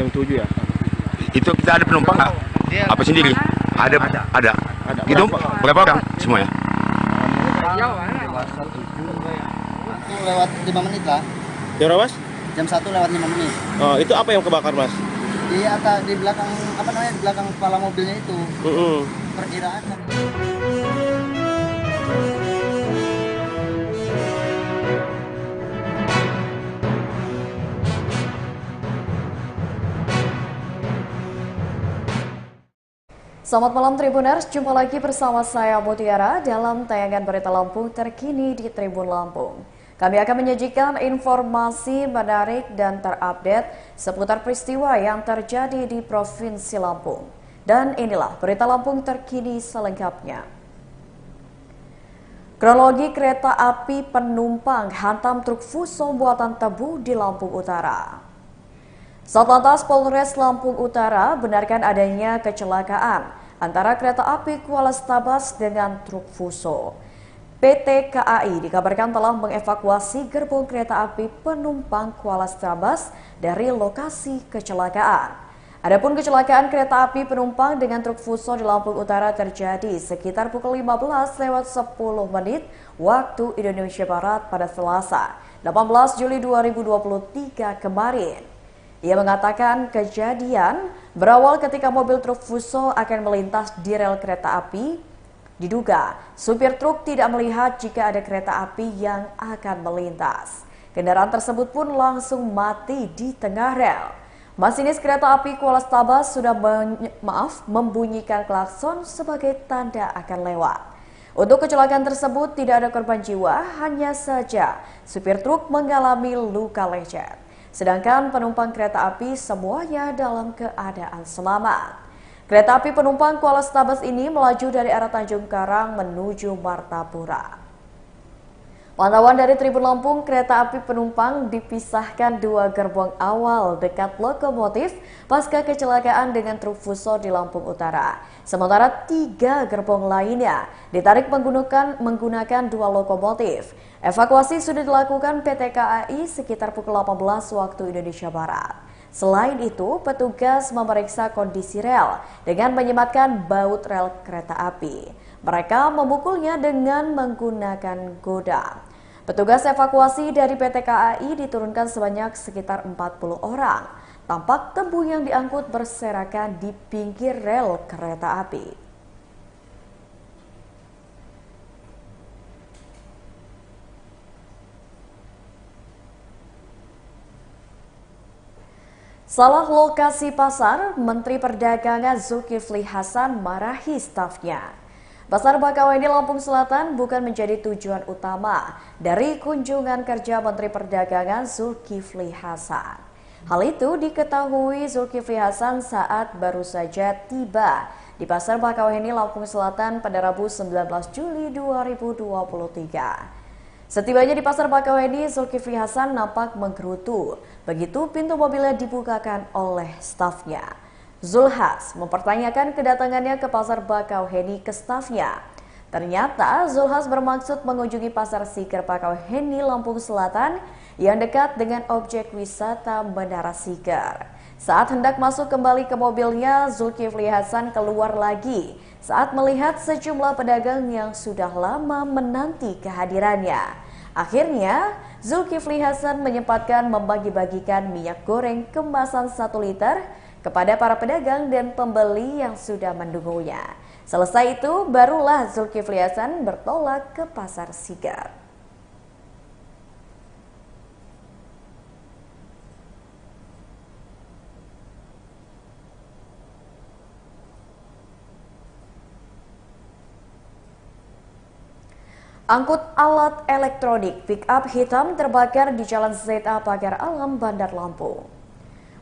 jam 7 ya? Itu kita ada penumpang nggak? Apa sendiri? Ada. Gitu berapa orang semuanya? Itu lewat 5 menit lah. Jam berapa, Mas? Jam 1 lewat 5 menit. Oh, itu apa yang kebakar, Mas? Di atas, di belakang apa namanya? Di belakang kepala mobilnya itu. Perkiraan kan. Selamat malam Tribuners, jumpa lagi bersama saya Mutiara dalam tayangan berita Lampung terkini di Tribun Lampung. Kami akan menyajikan informasi menarik dan terupdate seputar peristiwa yang terjadi di Provinsi Lampung. Dan inilah berita Lampung terkini selengkapnya. Kronologi kereta api penumpang hantam truk Fuso buatan Tebu di Lampung Utara. Satlantas Polres Lampung Utara benarkan adanya kecelakaan antara kereta api Kuala Stabas dengan truk Fuso. PT KAI dikabarkan telah mengevakuasi gerbong kereta api penumpang Kuala Stabas dari lokasi kecelakaan. Adapun kecelakaan kereta api penumpang dengan truk Fuso di Lampung Utara terjadi sekitar pukul 15:10 waktu Indonesia Barat pada Selasa, 18 Juli 2023 kemarin. Ia mengatakan kejadian berawal ketika mobil truk Fuso akan melintas di rel kereta api. Diduga, supir truk tidak melihat jika ada kereta api yang akan melintas. Kendaraan tersebut pun langsung mati di tengah rel. Masinis kereta api Kuala Stabas sudah membunyikan klakson sebagai tanda akan lewat. Untuk kecelakaan tersebut tidak ada korban jiwa, hanya saja supir truk mengalami luka lecet. Sedangkan penumpang kereta api semuanya dalam keadaan selamat. Kereta api penumpang Kuala Stabas ini melaju dari arah Tanjung Karang menuju Martapura. Pantauan dari Tribun Lampung, kereta api penumpang dipisahkan dua gerbong awal dekat lokomotif pasca kecelakaan dengan truk Fuso di Lampung Utara. Sementara 3 gerbong lainnya ditarik menggunakan 2 lokomotif. Evakuasi sudah dilakukan PT KAI sekitar pukul 18 waktu Indonesia Barat. Selain itu, petugas memeriksa kondisi rel dengan menyematkan baut rel kereta api. Mereka memukulnya dengan menggunakan godam. Petugas evakuasi dari PT KAI diturunkan sebanyak sekitar 40 orang. Tampak tebu yang diangkut berserakan di pinggir rel kereta api. Salah lokasi pasar, Menteri Perdagangan Zulkifli Hasan marahi stafnya. Pasar Bakauheni Lampung Selatan bukan menjadi tujuan utama dari kunjungan kerja Menteri Perdagangan Zulkifli Hasan. Hal itu diketahui Zulkifli Hasan saat baru saja tiba di Pasar Bakauheni Lampung Selatan pada Rabu 19 Juli 2023. Setibanya di Pasar Bakauheni, Zulkifli Hasan nampak menggerutu begitu pintu mobilnya dibukakan oleh stafnya. Zulhas mempertanyakan kedatangannya ke Pasar Bakauheni ke stafnya. Ternyata Zulhas bermaksud mengunjungi Pasar Siker Bakauheni Lampung Selatan yang dekat dengan objek wisata Menara Siker. Saat hendak masuk kembali ke mobilnya, Zulkifli Hasan keluar lagi saat melihat sejumlah pedagang yang sudah lama menanti kehadirannya. Akhirnya, Zulkifli Hasan menyempatkan membagi-bagikan minyak goreng kemasan 1 liter kepada para pedagang dan pembeli yang sudah menunggunya. Selesai itu, barulah Zulkifli Hasan bertolak ke Pasar Siker. Angkut alat elektronik pick-up hitam terbakar di Jalan ZA Pagar Alam, Bandar Lampung.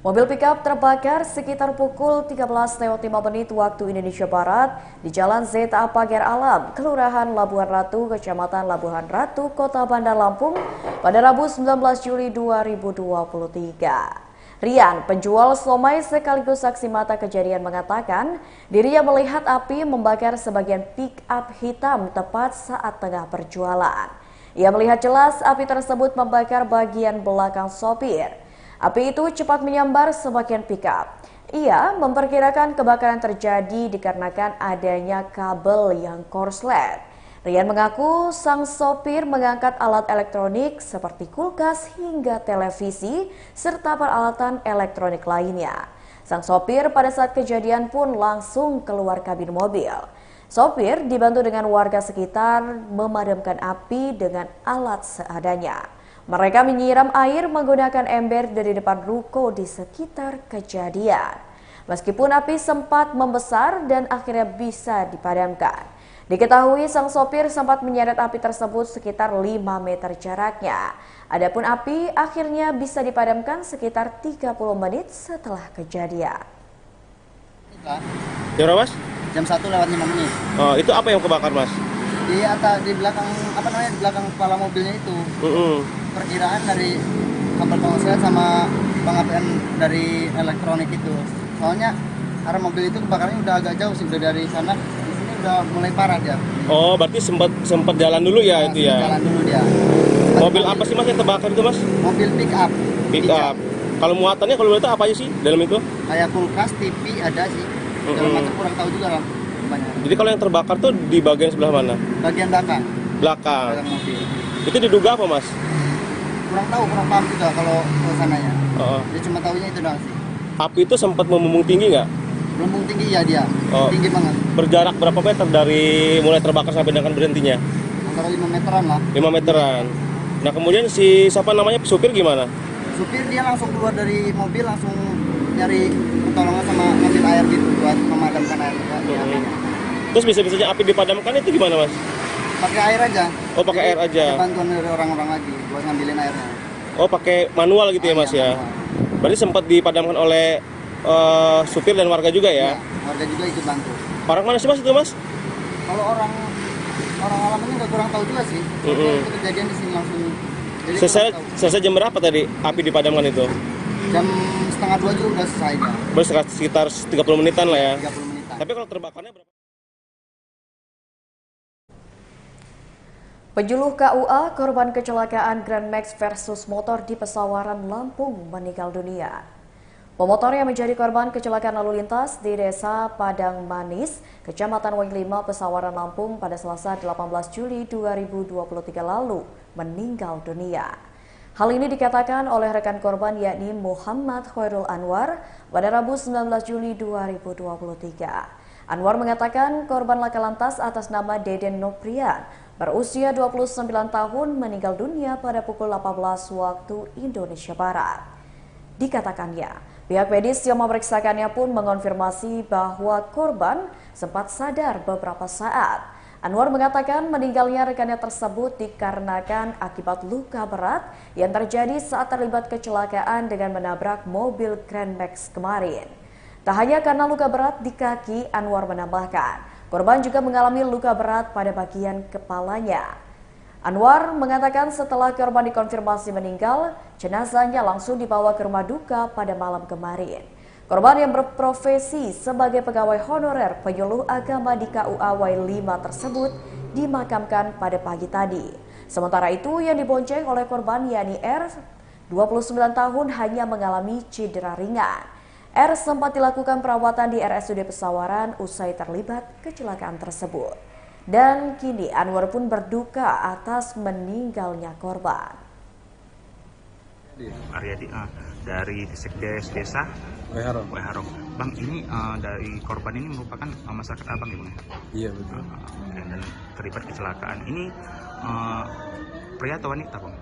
Mobil pick-up terbakar sekitar pukul 13:05 waktu Indonesia Barat di Jalan ZA Pagar Alam, Kelurahan Labuhan Ratu, Kecamatan Labuhan Ratu, Kota Bandar Lampung pada Rabu 19 Juli 2023. Rian, penjual somai sekaligus saksi mata kejadian mengatakan dirinya melihat api membakar sebagian pick-up hitam tepat saat tengah berjualan. Ia melihat jelas api tersebut membakar bagian belakang sopir. Api itu cepat menyambar sebagian pickup. Ia memperkirakan kebakaran terjadi dikarenakan adanya kabel yang korslet. Rian mengaku sang sopir mengangkat alat elektronik seperti kulkas hingga televisi serta peralatan elektronik lainnya. Sang sopir pada saat kejadian pun langsung keluar kabin mobil. Sopir dibantu dengan warga sekitar memadamkan api dengan alat seadanya. Mereka menyiram air menggunakan ember dari depan ruko di sekitar kejadian. Meskipun api sempat membesar dan akhirnya bisa dipadamkan. Diketahui sang sopir sempat menyeret api tersebut sekitar 5 meter jaraknya. Adapun api akhirnya bisa dipadamkan sekitar 30 menit setelah kejadian. Jam berapa, Mas? Jam 1:05. Oh, itu apa yang kebakar, Mas? Di atas, di belakang di belakang kepala mobilnya itu. Perkiraan dari kabel korslet sama pengapian dari elektronik itu. Soalnya arah mobil itu kebakarannya udah agak jauh sih, udah dari sana. Di sini udah mulai parah dia. Oh, berarti sempat jalan dulu ya itu ya? Jalan dulu dia. Mobil apa sih, Mas, yang terbakar itu, Mas? Mobil pick up. Pick up. Kalau muatannya kalau boleh tahu apa aja sih dalam itu? Kayak kulkas, TV ada sih. Dalam macam kurang tahu juga lah. Banyak. Jadi kalau yang terbakar tuh di bagian sebelah mana? Bagian belakang. Belakang. Belakang mobil. Itu diduga apa, Mas? Kurang tahu, kurang paham juga kalau ke sananya. Oh. Dia cuma tahunya itu doang sih. Api itu sempat memumbung tinggi nggak? Melambung tinggi ya dia. Oh. Tinggi banget. Berjarak berapa meter dari mulai terbakar sampai dengan berhentinya? Antara 5 meteran lah. 5 meteran. Nah, kemudian si siapa namanya supir gimana? Supir dia langsung keluar dari mobil, langsung nyari pertolongan sama ngambil air gitu buat memadamkan air. Terus bisa-bisanya api dipadamkan itu gimana, Mas? Pakai air aja. Oh, pakai air aja. Ada bantuan dari orang-orang lagi buat ngambilin airnya. Oh, pakai manual gitu ya, Mas ya? Berarti sempat dipadamkan oleh supir dan warga juga ya? Warga juga ikut bantu. Orang mana sih, Mas, itu, Mas? Kalau orang alamannya nggak kurang tahu juga sih. Itu kejadian di sini langsung. Jadi Selesai jam berapa tadi api dipadamkan itu? Jam 1:30 juga udah selesai ya. Baru sekitar 30 menitan lah ya? 30 menitan. Tapi kalau terbakarnya berapa? Penjuluh KUA korban kecelakaan Grand Max versus motor di Pesawaran, Lampung meninggal dunia. Pemotor yang menjadi korban kecelakaan lalu lintas di Desa Padang Manis, Kecamatan Weng5, Pesawaran, Lampung pada Selasa 18 Juli 2023 lalu meninggal dunia. Hal ini dikatakan oleh rekan korban yakni Muhammad Khairul Anwar pada Rabu 19 Juli 2023. Anwar mengatakan korban laka lantas atas nama Deden Noprian berusia 29 tahun meninggal dunia pada pukul 18 waktu Indonesia Barat. Dikatakannya, pihak medis yang memeriksakannya pun mengonfirmasi bahwa korban sempat sadar beberapa saat. Anwar mengatakan meninggalnya rekannya tersebut dikarenakan akibat luka berat yang terjadi saat terlibat kecelakaan dengan menabrak mobil Grand Max kemarin. Tak hanya karena luka berat di kaki, Anwar menambahkan, korban juga mengalami luka berat pada bagian kepalanya. Anwar mengatakan setelah korban dikonfirmasi meninggal, jenazahnya langsung dibawa ke rumah duka pada malam kemarin. Korban yang berprofesi sebagai pegawai honorer penyuluh agama di KUA Weng5 tersebut dimakamkan pada pagi tadi. Sementara itu yang dibonceng oleh korban yakni R, 29 tahun hanya mengalami cedera ringan. R sempat dilakukan perawatan di RSUD Pesawaran usai terlibat kecelakaan tersebut. Dan kini Anwar pun berduka atas meninggalnya korban. Aryadi dari Sekdes Desa Weharong. Bang, ini dari korban ini merupakan masyarakat Abang ya, Bang? Iya, betul. Dan terlibat kecelakaan. Ini pria atau wanita, Bang?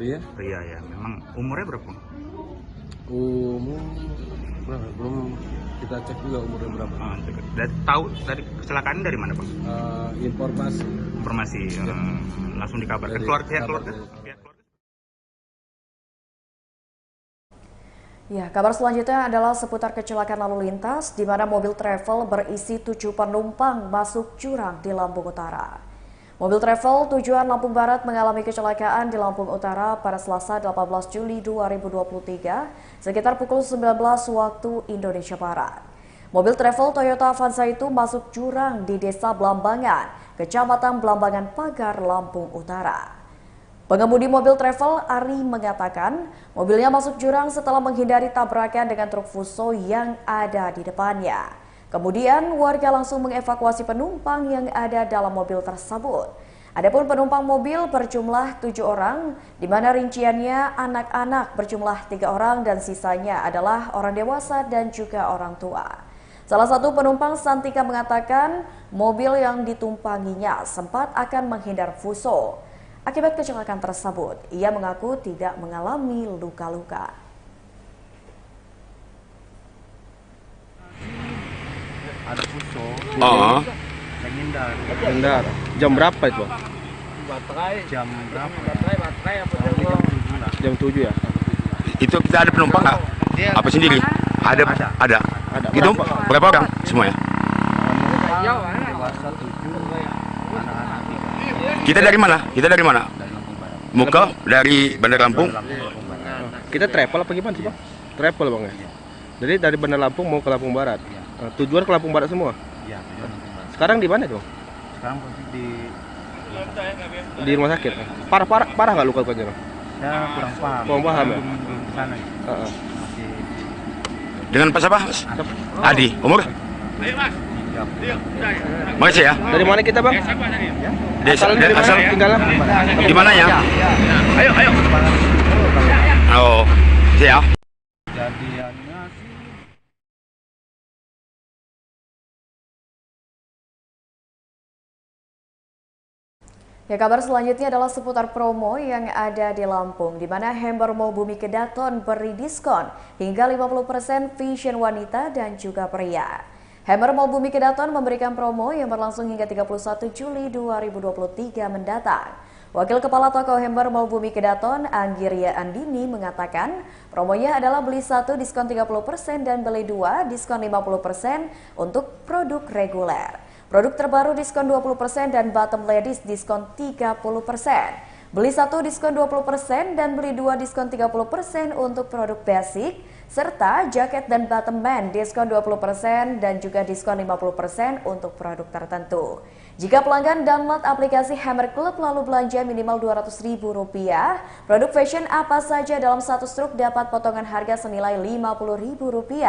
Pria. Pria ya. Memang umurnya berapa, Bang? Umur belum kita cek juga umurnya berapa. Tahu dari kecelakaan dari mana, Bang? Informasi langsung dikabarkan keluarga. Ya, kabar selanjutnya adalah seputar kecelakaan lalu lintas di mana mobil travel berisi 7 penumpang masuk jurang di Lampung Utara. Mobil travel tujuan Lampung Barat mengalami kecelakaan di Lampung Utara pada Selasa 18 Juli 2023 sekitar pukul 19 waktu Indonesia Barat. Mobil travel Toyota Avanza itu masuk jurang di Desa Blambangan, Kecamatan Blambangan Pagar, Lampung Utara. Pengemudi mobil travel Ari mengatakan mobilnya masuk jurang setelah menghindari tabrakan dengan truk Fuso yang ada di depannya. Kemudian warga langsung mengevakuasi penumpang yang ada dalam mobil tersebut. Adapun penumpang mobil berjumlah 7 orang, di mana rinciannya anak-anak berjumlah 3 orang dan sisanya adalah orang dewasa dan juga orang tua. Salah satu penumpang Santika mengatakan mobil yang ditumpanginya sempat akan menghindar Fuso. Akibat kecelakaan tersebut, ia mengaku tidak mengalami luka-luka. Ada Fuso, Benar. Jam berapa itu? jam berapa? Jam 7 ya? Itu kita ada penumpang nggak? Apa sendiri? Ada. Gitu? Berapa orang semuanya? Dewasa 7, anak-anak 3. Kita dari mana? Muka dari Bandar Lampung. Kita travel apa gimana sih Bang? Travel Bang ya? Jadi dari Bandar Lampung mau ke Lampung Barat? Tujuan ke Lampung Barat semua? Iya, Sekarang di mana tuh? sekarang posisi Di rumah sakit? Parah nggak luka-lukanya? saya kurang paham. Kurang paham ya? Belum ke sana. Masih Dengan Pak siapa? Adi. Umur? Makasih ya. Dari mana kita Bang? Asal Tinggal di mana ya? Ayo. Oh, siap. kejadiannya sih Ya, kabar selanjutnya adalah seputar promo yang ada di Lampung, di mana Hammer Mall Bumi Kedaton beri diskon hingga 50% fashion wanita dan juga pria. Hammer Mall Bumi Kedaton memberikan promo yang berlangsung hingga 31 Juli 2023 mendatang. Wakil Kepala Toko Hammer Mall Bumi Kedaton, Anggiria Andini, mengatakan promonya adalah beli 1 diskon 30% dan beli 2 diskon 50% untuk produk reguler. Produk terbaru diskon 20% dan bottom ladies diskon 30%. Beli 1 diskon 20% dan beli 2 diskon 30% untuk produk basic, serta jaket dan bottom man diskon 20% dan juga diskon 50% untuk produk tertentu. Jika pelanggan download aplikasi Hammer Club lalu belanja minimal Rp200.000, produk fashion apa saja dalam satu struk dapat potongan harga senilai Rp50.000.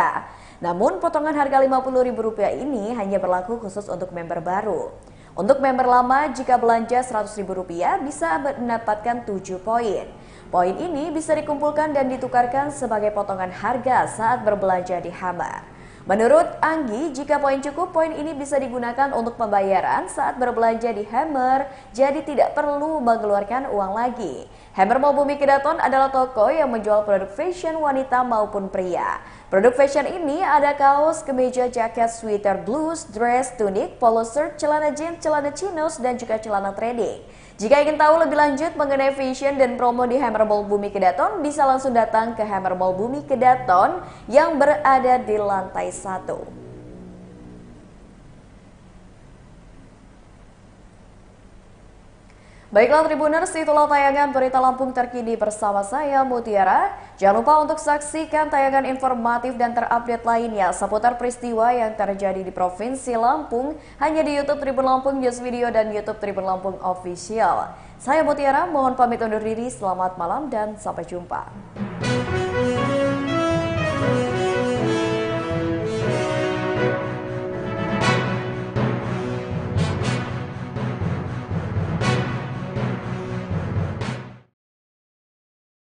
Namun potongan harga Rp50.000 ini hanya berlaku khusus untuk member baru. Untuk member lama, jika belanja Rp100.000 bisa mendapatkan 7 poin. Poin ini bisa dikumpulkan dan ditukarkan sebagai potongan harga saat berbelanja di Hammer. Menurut Anggi, jika poin cukup, poin ini bisa digunakan untuk pembayaran saat berbelanja di Hammer, jadi tidak perlu mengeluarkan uang lagi. Hammer Mall Bumi Kedaton adalah toko yang menjual produk fashion wanita maupun pria. Produk fashion ini ada kaos, kemeja, jaket, sweater, blus, dress, tunik, polo shirt, celana jeans, celana chinos, dan juga celana trading. Jika ingin tahu lebih lanjut mengenai fashion dan promo di Hammer Mall Bumi Kedaton, bisa langsung datang ke Hammer Mall Bumi Kedaton yang berada di lantai 1. Baiklah Tribuners, itulah tayangan berita Lampung terkini bersama saya Mutiara. Jangan lupa untuk saksikan tayangan informatif dan terupdate lainnya seputar peristiwa yang terjadi di Provinsi Lampung hanya di YouTube Tribun Lampung News Video dan YouTube Tribun Lampung Official. Saya Mutiara, mohon pamit undur diri, selamat malam dan sampai jumpa.